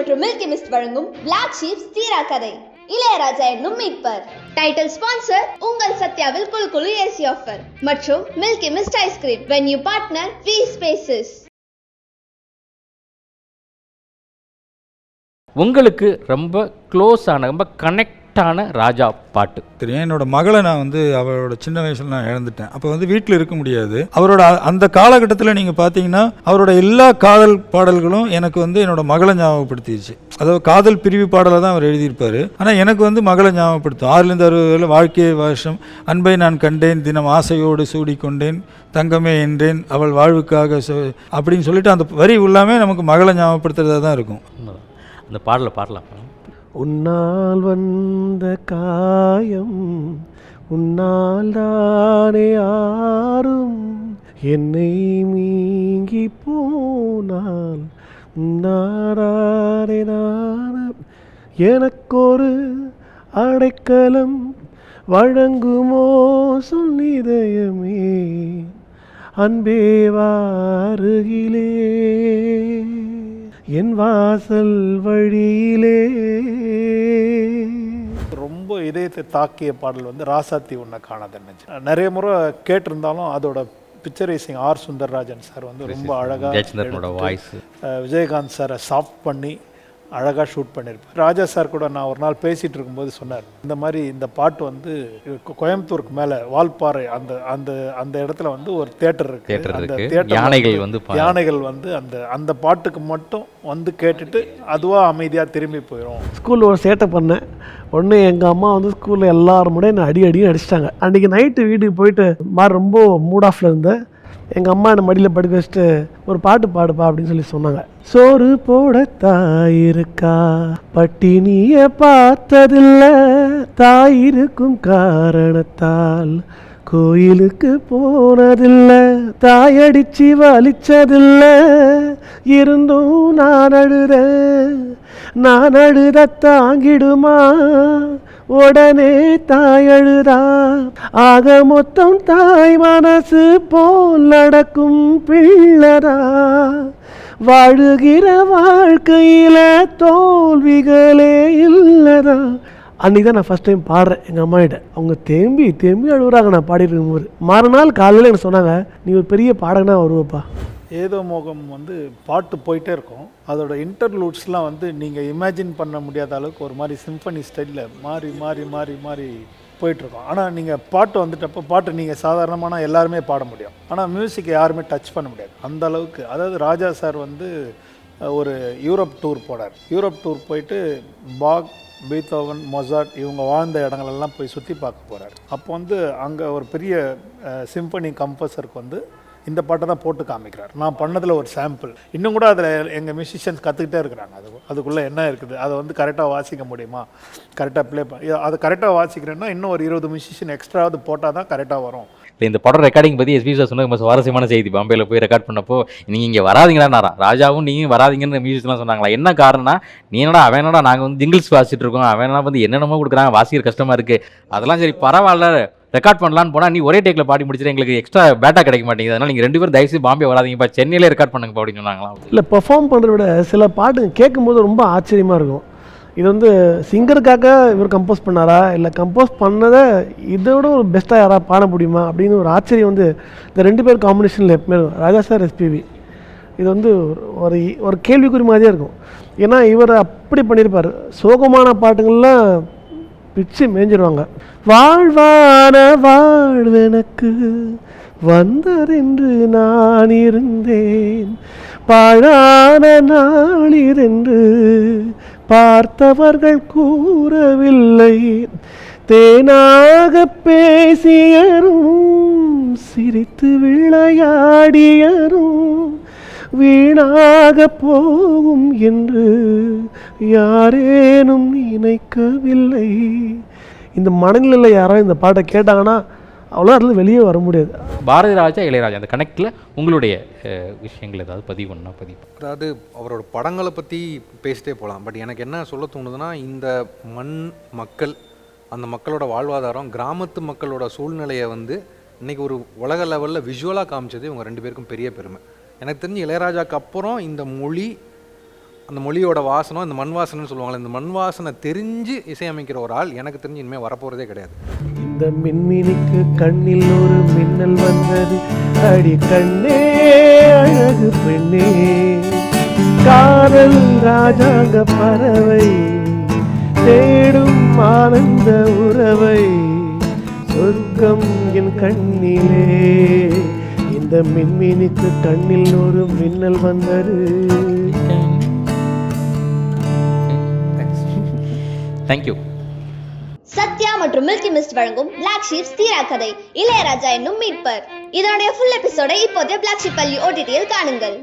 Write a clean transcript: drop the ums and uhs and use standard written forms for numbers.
மற்றும் Milky mist வழங்கும் black ships தீரா கதை. இளையராஜா என்னும் மீட்பர். டைட்டில் ஸ்பான்சர் உங்கள் சத்யாவில் குழு குழு ஏசி ஆஃபர் மற்றும் Milky Mist ice cream. Venue partner free spaces. உங்களுக்கு ரொம்ப க்ளோஸ் ஆன ரொம்ப கனெக்டான ராஜா பாட்டு தெரியும். என்னோட மகளை நான் அவரோட சின்ன வயசில் நான் இழந்துட்டேன். அப்போ வீட்டில் இருக்க முடியாது. அவரோட அந்த காலகட்டத்தில் நீங்கள் பார்த்தீங்கன்னா அவரோட எல்லா காதல் பாடல்களும் எனக்கு என்னோட மகளை ஞாபகப்படுத்திடுச்சு. அதாவது காதல் பிரிவு பாடலை தான் அவர் எழுதியிருப்பார். ஆனால் எனக்கு மகளை ஞாபகப்படுத்தும். 6-60 வாழ்க்கை வருஷம் அன்பை நான் கண்டேன், தினம் ஆசையோடு சூடிக்கொண்டேன், தங்கமே என்றேன், அவள் வாழ்வுக்காக அப்படின்னு சொல்லிட்டு அந்த வரி எல்லாமே நமக்கு மகளை ஞாபகப்படுத்துறதா தான் இருக்கும். அந்த பாடலை பாடலாம். உன்னால் வந்த காயம் உன்னால் தானே ஆறும், என்னை மீங்கி போனால் நானே நானும், எனக்கொரு அடைக்கலம் வழங்குமோ சொல்லிதயமே, அன்பே வாருகிலே என் வாசல் வழியிலே. ரொம்ப இதயத்தை தாக்கிய பாடல் ராசாத்தி உன்னை காணாதுன்னு நிறைய முறை கேட்டிருந்தாலும் அதோட பிக்சரைசிங் ஆர் சுந்தர்ராஜன் சார் ரொம்ப அழகாக விஜயகாந்த் சாரை சாஃப்ட் பண்ணி அழகாக ஷூட் பண்ணியிருப்பார். ராஜா சார் கூட நான் ஒரு நாள் பேசிகிட்டு இருக்கும்போது சொன்னார், இந்த மாதிரி இந்த பாட்டு கோயம்புத்தூருக்கு மேலே வால்பாறை அந்த அந்த அந்த இடத்துல ஒரு தியேட்டர் இருக்குது. அந்த தியேட்டர் யானைகள் அந்த பாட்டுக்கு மட்டும் கேட்டுட்டு அதுவாக அமைதியாக திரும்பி போயிடும். ஸ்கூலில் ஒரு சேட்டை பண்ணேன். ஒன்று எங்கள் அம்மா ஸ்கூலில் எல்லாரும் கூட என்னை அடியும் அடிச்சிட்டாங்க. அன்றைக்கி நைட்டு வீட்டுக்கு போயிட்டு மாதிரி ரொம்ப மூட் ஆஃபில் இருந்தேன். எங்கள் அம்மா என்னை மடியில் படுக்க வச்சுட்டு ஒரு பாட்டு பாடுப்பா அப்படின்னு சொல்லி சொன்னாங்க. சோறு போட தாயிருக்கா, பட்டினியை பார்த்ததில்லை, தாயிருக்கும் காரணத்தால் கோயிலுக்கு போனதில்லை, தாயடிச்சு வலிச்சதில்லை, இருந்தும் நான் அழுத தாங்கிடுமா உடனே தாய் அழுதா, ஆக மொத்தம் தாய் மனசு போல் நடக்கும் பிள்ளதா, வாழுகிற வாழ்க்கையில தோல்விகளே இல்லதா. அன்றைக்கி தான் நான் ஃபஸ்ட் டைம் பாடுறேன் எங்கள் அம்மாகிட்ட. அவங்க தேம்பி அழுகுறாங்க நான் பாடிட்டு இருக்கும்போது. மறுநாள் காலையில் எனக்கு சொன்னாங்க, நீ ஒரு பெரிய பாடகனா வருவப்பா. ஏதோ மோகம் பாட்டு போயிட்டே இருக்கும். அதோட இன்டர்லூட்ஸ்லாம் நீங்கள் இமேஜின் பண்ண முடியாத அளவுக்கு ஒரு மாதிரி சிம்பனி ஸ்டைலில் மாறி மாறி மாறி மாறி போயிட்டுருக்கோம். ஆனால் நீங்கள் பாட்டு பாட்டு நீங்கள் சாதாரணமான எல்லாருமே பாட முடியும். ஆனால் மியூசிக்கை யாருமே டச் பண்ண முடியாது அந்த அளவுக்கு. அதாவது ராஜா சார் ஒரு யூரோப் டூர் போனார். யூரோப் டூர் போயிட்டு பாக், பீத்தோவன், மொசார்ட் இவங்க வாழ்ந்த இடங்களெல்லாம் போய் சுற்றி பார்க்க போகிறார். அப்போ அங்கே ஒரு பெரிய சிம்பனி கம்போசருக்கு இந்த பாட்டை தான் போட்டு காமிக்கிறார். நான் பண்ணதில் ஒரு சாம்பிள். இன்னும் கூட அதில் எங்கள் மியூசிஷியன்ஸ் கற்றுக்கிட்டே இருக்கிறாங்க. அதுக்குள்ளே என்ன இருக்குது, அதை கரெக்டாக வாசிக்க முடியுமா, கரெக்டாக ப்ளே அதை கரெக்டாக வாசிக்கிறேன்னா இன்னும் ஒரு 20 மியூசிஷியன் எக்ஸ்ட்ராவது போட்டால் தான் கரெக்டாக வரும். இந்த படம் ரெக்கார்டிங் பற்றி எஸ்பி சார் சொன்னது ரொம்ப சுவாரஸ்யமான செய்தி. பாம்பேயில் போய் ரெக்கார்ட் பண்ணப்போ நீங்கள் இங்கே வராதிங்களாண்ணா, ராஜாவும் நீங்கள் வராதிங்கன்னு மியூசிக்லாம் சொன்னாங்களா. என்ன காரணம்னா, நீ என்னடா அவனடா நாங்கள் ஜிங்கிள்ஸ் வாசிச்சுட்டு இருக்கோம், அவனா என்னென்னமோ கொடுக்குறாங்க, வாசிக்கிற கஷ்டமாக இருக்குது, அதெல்லாம் சரி பரவாயில்ல ரெக்கார்ட் பண்ணலான்னு போனால் நீ ஒரே டேக்கில் பாடி முடிச்சுட்டு எங்களுக்கு எக்ஸ்ட்ரா பேட்டா கிடைக்க மாட்டேங்குது, அதனால் நீங்கள் 2 பேரும் தயவுசெய்து பாம்பே வராதிங்கப்பா, சென்னையிலே ரெக்கார்ட் பண்ணுங்கப்பா அப்படின்னு சொன்னாங்களா. இல்லை, பெர்ஃபார்ம் பண்ணுறத விட சில பாட்டு கேட்கும்போது ரொம்ப ஆச்சரியமாக இருக்கும். இது சிங்கருக்காக இவர் கம்போஸ் பண்ணாரா, இல்லை கம்போஸ் பண்ணதை இதோட ஒரு பெஸ்ட்டாக யாராவது பாட முடியுமா அப்படின்னு ஒரு ஆச்சரியம் இந்த 2 பேர் காம்பினேஷனில் எப்பவுமே இருக்கும். ராஜா சார், எஸ்பிவி. இது ஒரு கேள்விக்குறி மாதிரியே இருக்கும். ஏன்னா இவர் அப்படி பண்ணியிருப்பார். சோகமான பாட்டுங்கள்லாம் பிச்சு மேஞ்சிருவாங்க. வாழ்வான வாழ்வெனக்கு வந்ததென்று நான் இருந்தேன், பாழான நாளிரென்று பார்த்தவர்கள் கூறவில்லை, தேனாக பேசியரும் சிரித்து விளையாடியரும் வீணாக போகும் என்று யாரேனும் நினைக்கவில்லை. இந்த மனநிலையில் யாராவது இந்த பாட்டை கேட்டாங்கன்னா அவ்வளோ அதில் வெளியே வர முடியாது. பாரதி ராஜா, இளையராஜா அந்த கனெக்டில் உங்களுடைய விஷயங்கள் ஏதாவது பதிவு பண்ணால் பதிவு. அதாவது அவரோட படங்களை பற்றி பேசிட்டே போகலாம். பட் எனக்கு என்ன சொல்ல தோணுதுன்னா, இந்த மண் மக்கள், அந்த மக்களோட வாழ்வாதாரம், கிராமத்து மக்களோட சூழ்நிலையை இன்றைக்கி ஒரு உலக லெவலில் விஷுவலாக காமிச்சது இவங்க 2 பேருக்கும் பெரிய பெருமை. எனக்கு தெரிஞ்சு இளையராஜாவுக்கு அப்புறம் இந்த மொழி அந்த மொழியோட வாசனம், இந்த மண் வாசனைன்னு சொல்லுவாங்களே, இந்த மண் வாசனை தெரிஞ்சு இசையமைக்கிற ஒரு ஆள் எனக்கு தெரிஞ்சு இனிமேல் வரப்போகிறதே கிடையாது. இந்த மின்மினிக்கு கண்ணில் ஒரு மின்னல் வந்தது, அடி கண்ணே அழகு பெண்ணே, காதல் ராஜாங்க பறவை தேடும் ஆனந்த உறவை, சொர்க்கம் என் கண்ணிலே. இந்த மின்மினிக்கு கண்ணில் ஒரு மின்னல் வந்தது. தேங்க்யூ. சத்யா மற்றும் மில்கி மிஸ்ட் வழங்கும் பிளாக் ஷீப்ஸ் தீரா கதை, இளையராஜா என்னும் மீட்பர். இதனுடைய ஃபுல் எபிசோடை இப்போதே பிளாக் ஷீப் OTT-யில் காணுங்கள்.